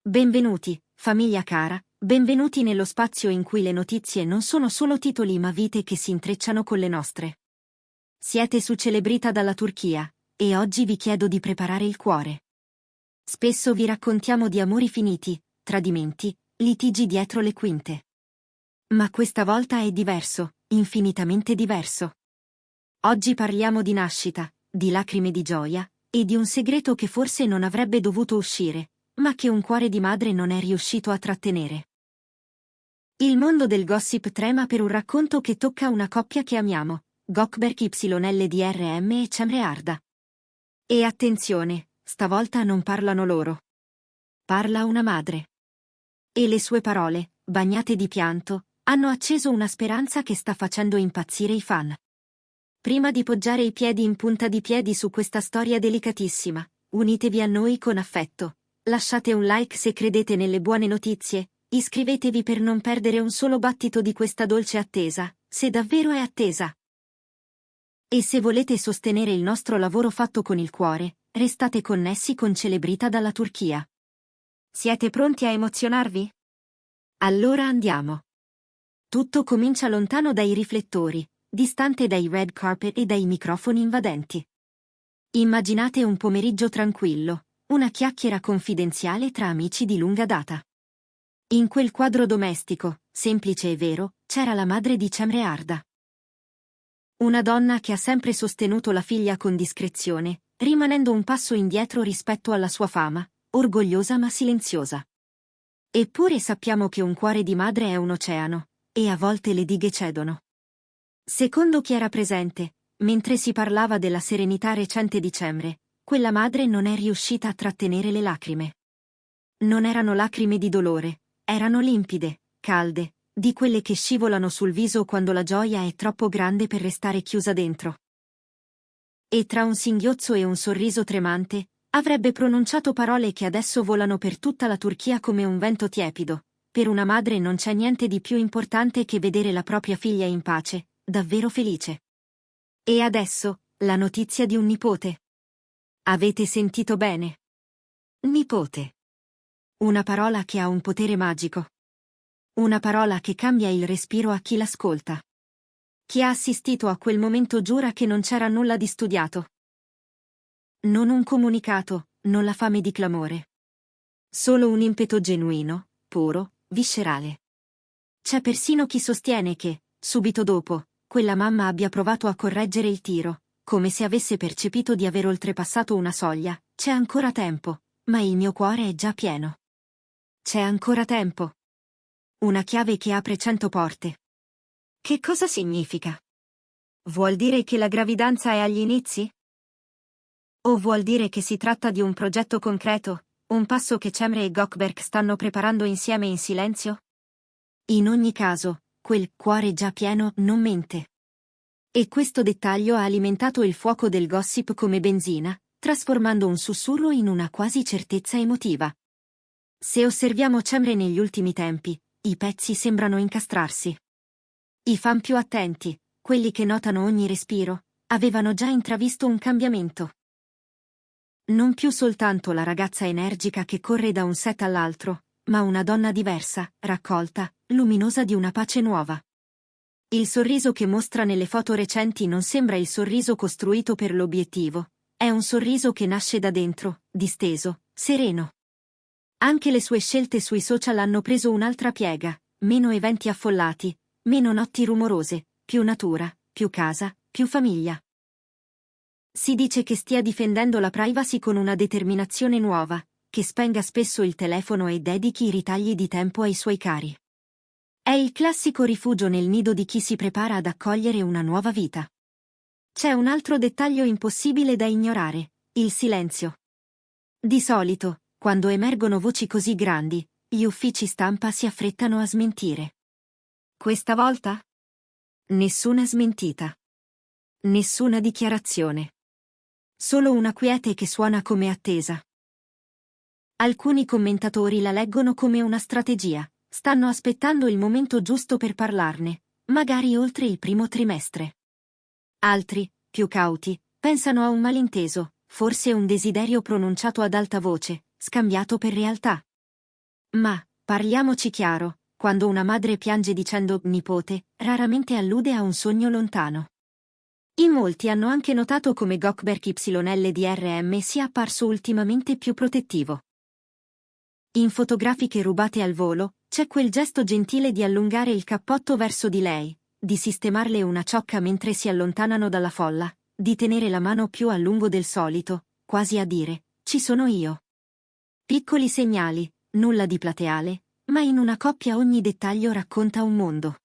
Benvenuti, famiglia cara, benvenuti nello spazio in cui le notizie non sono solo titoli ma vite che si intrecciano con le nostre. Siete su Celebrita dalla Turchia, e oggi vi chiedo di preparare il cuore. Spesso vi raccontiamo di amori finiti, tradimenti, litigi dietro le quinte. Ma questa volta è diverso, infinitamente diverso. Oggi parliamo di nascita, di lacrime di gioia, e di un segreto che forse non avrebbe dovuto uscire, ma che un cuore di madre non è riuscito a trattenere. Il mondo del gossip trema per un racconto che tocca una coppia che amiamo, Gökberk YLDRM e Cemre Arda. E attenzione, stavolta non parlano loro. Parla una madre. E le sue parole, bagnate di pianto, hanno acceso una speranza che sta facendo impazzire i fan. Prima di poggiare i piedi in punta di piedi su questa storia delicatissima, unitevi a noi con affetto. Lasciate un like se credete nelle buone notizie, iscrivetevi per non perdere un solo battito di questa dolce attesa, se davvero è attesa. E se volete sostenere il nostro lavoro fatto con il cuore, restate connessi con Celebrita dalla Turchia. Siete pronti a emozionarvi? Allora andiamo. Tutto comincia lontano dai riflettori, distante dai red carpet e dai microfoni invadenti. Immaginate un pomeriggio tranquillo, una chiacchiera confidenziale tra amici di lunga data. In quel quadro domestico, semplice e vero, c'era la madre di Cemre Arda. Una donna che ha sempre sostenuto la figlia con discrezione, rimanendo un passo indietro rispetto alla sua fama, orgogliosa ma silenziosa. Eppure sappiamo che un cuore di madre è un oceano, e a volte le dighe cedono. Secondo chi era presente, mentre si parlava della serenità recente di Cemre, quella madre non è riuscita a trattenere le lacrime. Non erano lacrime di dolore, erano limpide, calde, di quelle che scivolano sul viso quando la gioia è troppo grande per restare chiusa dentro. E tra un singhiozzo e un sorriso tremante, avrebbe pronunciato parole che adesso volano per tutta la Turchia come un vento tiepido. Per una madre non c'è niente di più importante che vedere la propria figlia in pace, davvero felice. E adesso, la notizia di un nipote. Avete sentito bene? Nipote. Una parola che ha un potere magico. Una parola che cambia il respiro a chi l'ascolta. Chi ha assistito a quel momento giura che non c'era nulla di studiato. Non un comunicato, non la fame di clamore. Solo un impeto genuino, puro, viscerale. C'è persino chi sostiene che, subito dopo, quella mamma abbia provato a correggere il tiro, come se avesse percepito di aver oltrepassato una soglia. C'è ancora tempo, ma il mio cuore è già pieno. C'è ancora tempo. Una chiave che apre 100 porte. Che cosa significa? Vuol dire che la gravidanza è agli inizi? O vuol dire che si tratta di un progetto concreto, un passo che Cemre e Gökberk stanno preparando insieme in silenzio? In ogni caso, quel cuore già pieno non mente. E questo dettaglio ha alimentato il fuoco del gossip come benzina, trasformando un sussurro in una quasi certezza emotiva. Se osserviamo Cemre negli ultimi tempi, i pezzi sembrano incastrarsi. I fan più attenti, quelli che notano ogni respiro, avevano già intravisto un cambiamento. Non più soltanto la ragazza energica che corre da un set all'altro, ma una donna diversa, raccolta, luminosa di una pace nuova. Il sorriso che mostra nelle foto recenti non sembra il sorriso costruito per l'obiettivo, è un sorriso che nasce da dentro, disteso, sereno. Anche le sue scelte sui social hanno preso un'altra piega, meno eventi affollati, meno notti rumorose, più natura, più casa, più famiglia. Si dice che stia difendendo la privacy con una determinazione nuova, che spenga spesso il telefono e dedichi i ritagli di tempo ai suoi cari. È il classico rifugio nel nido di chi si prepara ad accogliere una nuova vita. C'è un altro dettaglio impossibile da ignorare, il silenzio. Di solito, quando emergono voci così grandi, gli uffici stampa si affrettano a smentire. Questa volta? Nessuna smentita. Nessuna dichiarazione. Solo una quiete che suona come attesa. Alcuni commentatori la leggono come una strategia, stanno aspettando il momento giusto per parlarne, magari oltre il primo trimestre. Altri, più cauti, pensano a un malinteso, forse un desiderio pronunciato ad alta voce, scambiato per realtà. Ma, parliamoci chiaro, quando una madre piange dicendo nipote, raramente allude a un sogno lontano. In molti hanno anche notato come Goldberg YLDRM sia apparso ultimamente più protettivo. In fotografiche rubate al volo, c'è quel gesto gentile di allungare il cappotto verso di lei, di sistemarle una ciocca mentre si allontanano dalla folla, di tenere la mano più a lungo del solito, quasi a dire, ci sono io. Piccoli segnali, nulla di plateale, ma in una coppia ogni dettaglio racconta un mondo.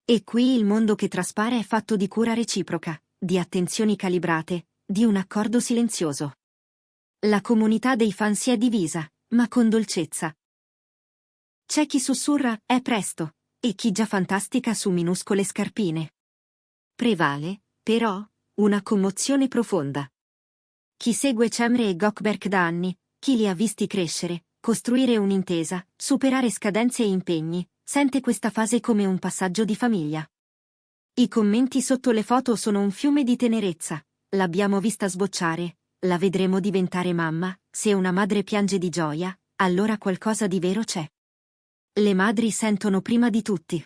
E qui il mondo che traspare è fatto di cura reciproca, di attenzioni calibrate, di un accordo silenzioso. La comunità dei fan si è divisa, ma con dolcezza. C'è chi sussurra, è presto, e chi già fantastica su minuscole scarpine. Prevale, però, una commozione profonda. Chi segue Cemre e Goldberg da anni, chi li ha visti crescere, costruire un'intesa, superare scadenze e impegni, sente questa fase come un passaggio di famiglia. I commenti sotto le foto sono un fiume di tenerezza, l'abbiamo vista sbocciare, la vedremo diventare mamma, se una madre piange di gioia, allora qualcosa di vero c'è. Le madri sentono prima di tutti.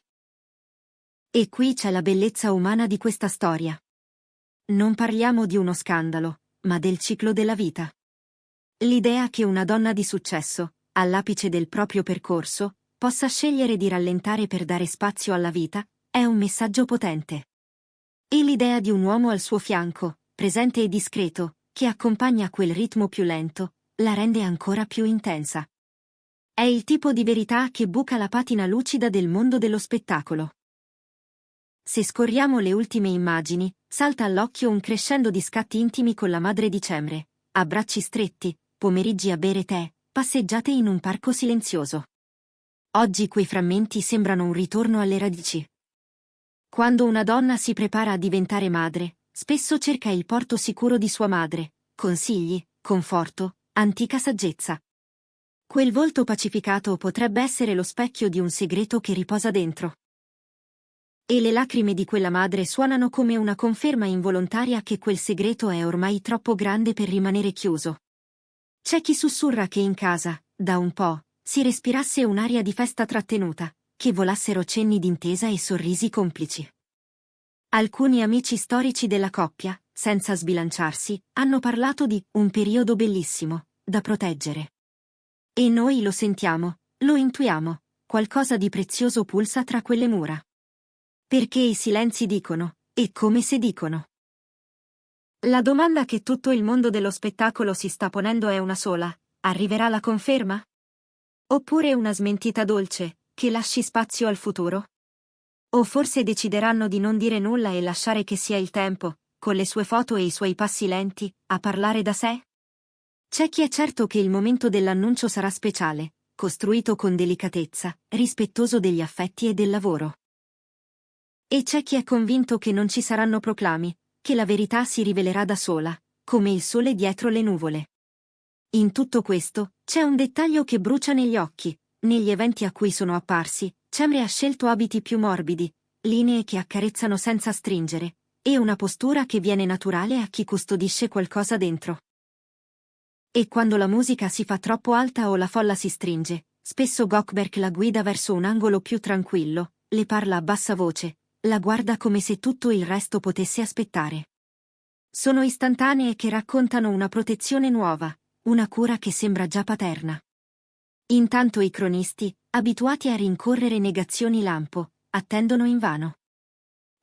E qui c'è la bellezza umana di questa storia. Non parliamo di uno scandalo, ma del ciclo della vita. L'idea che una donna di successo, all'apice del proprio percorso, possa scegliere di rallentare per dare spazio alla vita, è un messaggio potente. E l'idea di un uomo al suo fianco, presente e discreto, che accompagna quel ritmo più lento, la rende ancora più intensa. È il tipo di verità che buca la patina lucida del mondo dello spettacolo. Se scorriamo le ultime immagini, salta all'occhio un crescendo di scatti intimi con la madre di Cemre, abbracci stretti, pomeriggi a bere tè, passeggiate in un parco silenzioso. Oggi quei frammenti sembrano un ritorno alle radici. Quando una donna si prepara a diventare madre, spesso cerca il porto sicuro di sua madre, consigli, conforto, antica saggezza. Quel volto pacificato potrebbe essere lo specchio di un segreto che riposa dentro. E le lacrime di quella madre suonano come una conferma involontaria che quel segreto è ormai troppo grande per rimanere chiuso. C'è chi sussurra che in casa, da un po', si respirasse un'aria di festa trattenuta, che volassero cenni d'intesa e sorrisi complici. Alcuni amici storici della coppia, senza sbilanciarsi, hanno parlato di un periodo bellissimo, da proteggere. E noi lo sentiamo, lo intuiamo, qualcosa di prezioso pulsa tra quelle mura. Perché i silenzi dicono, e come se dicono. La domanda che tutto il mondo dello spettacolo si sta ponendo è una sola: arriverà la conferma? Oppure una smentita dolce, che lasci spazio al futuro? O forse decideranno di non dire nulla e lasciare che sia il tempo, con le sue foto e i suoi passi lenti, a parlare da sé? C'è chi è certo che il momento dell'annuncio sarà speciale, costruito con delicatezza, rispettoso degli affetti e del lavoro. E c'è chi è convinto che non ci saranno proclami, che la verità si rivelerà da sola, come il sole dietro le nuvole. In tutto questo, c'è un dettaglio che brucia negli occhi: negli eventi a cui sono apparsi, Cemre ha scelto abiti più morbidi, linee che accarezzano senza stringere, e una postura che viene naturale a chi custodisce qualcosa dentro. E quando la musica si fa troppo alta o la folla si stringe, spesso Goldberg la guida verso un angolo più tranquillo, le parla a bassa voce, la guarda come se tutto il resto potesse aspettare. Sono istantanee che raccontano una protezione nuova, una cura che sembra già paterna. Intanto i cronisti, abituati a rincorrere negazioni lampo, attendono invano.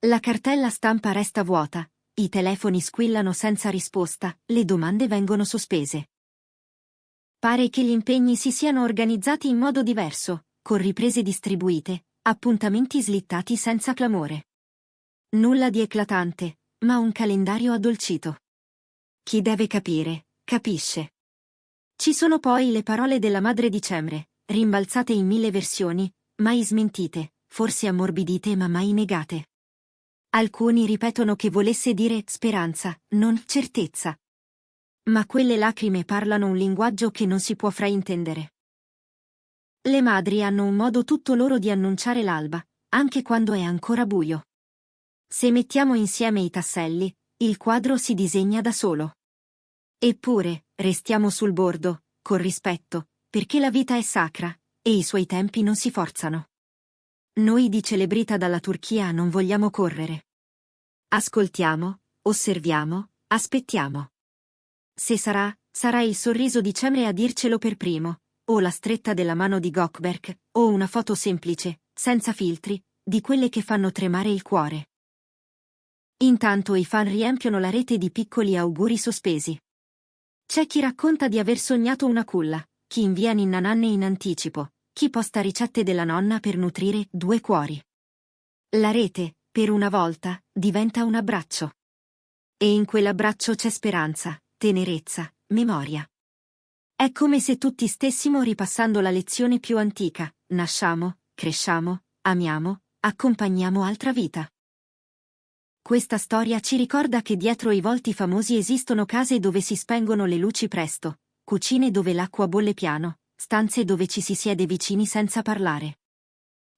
La cartella stampa resta vuota, i telefoni squillano senza risposta, le domande vengono sospese. Pare che gli impegni si siano organizzati in modo diverso, con riprese distribuite, appuntamenti slittati senza clamore. Nulla di eclatante, ma un calendario addolcito. Chi deve capire, capisce. Ci sono poi le parole della madre di Cemre, rimbalzate in 1000 versioni, mai smentite, forse ammorbidite ma mai negate. Alcuni ripetono che volesse dire speranza, non certezza. Ma quelle lacrime parlano un linguaggio che non si può fraintendere. Le madri hanno un modo tutto loro di annunciare l'alba, anche quando è ancora buio. Se mettiamo insieme i tasselli, il quadro si disegna da solo. Eppure, restiamo sul bordo, con rispetto, perché la vita è sacra, e i suoi tempi non si forzano. Noi di Celebrita dalla Turchia non vogliamo correre. Ascoltiamo, osserviamo, aspettiamo. Se sarà, sarà il sorriso di Cemre a dircelo per primo, o la stretta della mano di Gökberk, o una foto semplice, senza filtri, di quelle che fanno tremare il cuore. Intanto i fan riempiono la rete di piccoli auguri sospesi. C'è chi racconta di aver sognato una culla, chi invia ninna-nanne in anticipo, chi posta ricette della nonna per nutrire 2 cuori. La rete, per una volta, diventa un abbraccio. E in quell'abbraccio c'è speranza, tenerezza, memoria. È come se tutti stessimo ripassando la lezione più antica: nasciamo, cresciamo, amiamo, accompagniamo altra vita. Questa storia ci ricorda che dietro i volti famosi esistono case dove si spengono le luci presto, cucine dove l'acqua bolle piano, stanze dove ci si siede vicini senza parlare.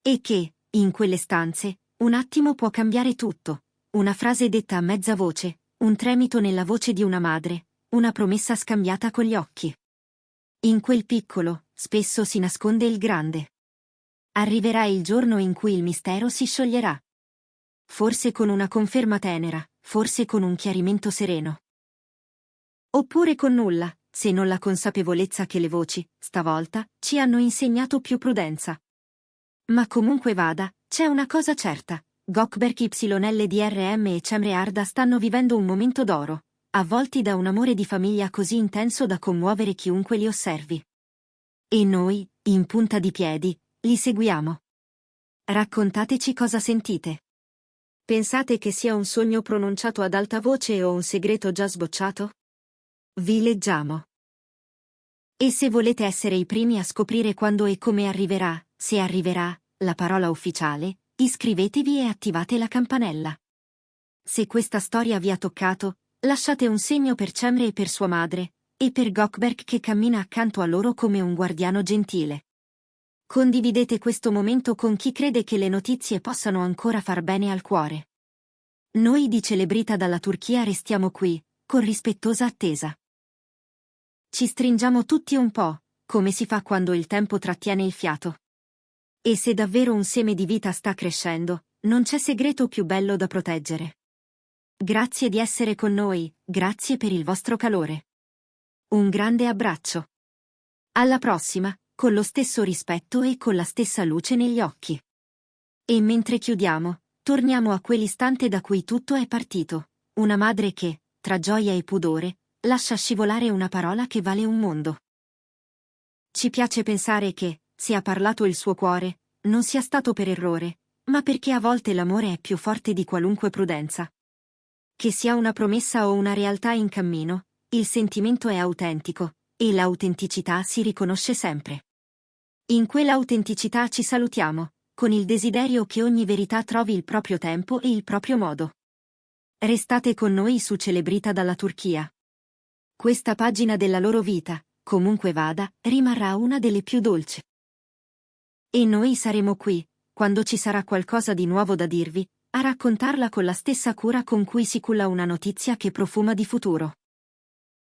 E che, in quelle stanze, un attimo può cambiare tutto: una frase detta a mezza voce, un tremito nella voce di una madre, una promessa scambiata con gli occhi. In quel piccolo, spesso si nasconde il grande. Arriverà il giorno in cui il mistero si scioglierà. Forse con una conferma tenera, forse con un chiarimento sereno. Oppure con nulla, se non la consapevolezza che le voci, stavolta, ci hanno insegnato più prudenza. Ma comunque vada, c'è una cosa certa: Gökberk YLDRM e Cemre Arda stanno vivendo un momento d'oro, avvolti da un amore di famiglia così intenso da commuovere chiunque li osservi. E noi, in punta di piedi, li seguiamo. Raccontateci cosa sentite. Pensate che sia un sogno pronunciato ad alta voce o un segreto già sbocciato? Vi leggiamo. E se volete essere i primi a scoprire quando e come arriverà, se arriverà, la parola ufficiale, iscrivetevi e attivate la campanella. Se questa storia vi ha toccato, lasciate un segno per Cemre e per sua madre, e per Gökberk che cammina accanto a loro come un guardiano gentile. Condividete questo momento con chi crede che le notizie possano ancora far bene al cuore. Noi di Celebrita dalla Turchia restiamo qui, con rispettosa attesa. Ci stringiamo tutti un po', come si fa quando il tempo trattiene il fiato. E se davvero un seme di vita sta crescendo, non c'è segreto più bello da proteggere. Grazie di essere con noi, grazie per il vostro calore. Un grande abbraccio. Alla prossima, con lo stesso rispetto e con la stessa luce negli occhi. E mentre chiudiamo, torniamo a quell'istante da cui tutto è partito: una madre che, tra gioia e pudore, lascia scivolare una parola che vale un mondo. Ci piace pensare che, se ha parlato il suo cuore, non sia stato per errore, ma perché a volte l'amore è più forte di qualunque prudenza. Che sia una promessa o una realtà in cammino, il sentimento è autentico, e l'autenticità si riconosce sempre. In quell'autenticità ci salutiamo, con il desiderio che ogni verità trovi il proprio tempo e il proprio modo. Restate con noi su Celebrita dalla Turchia. Questa pagina della loro vita, comunque vada, rimarrà una delle più dolci. E noi saremo qui, quando ci sarà qualcosa di nuovo da dirvi, a raccontarla con la stessa cura con cui si culla una notizia che profuma di futuro.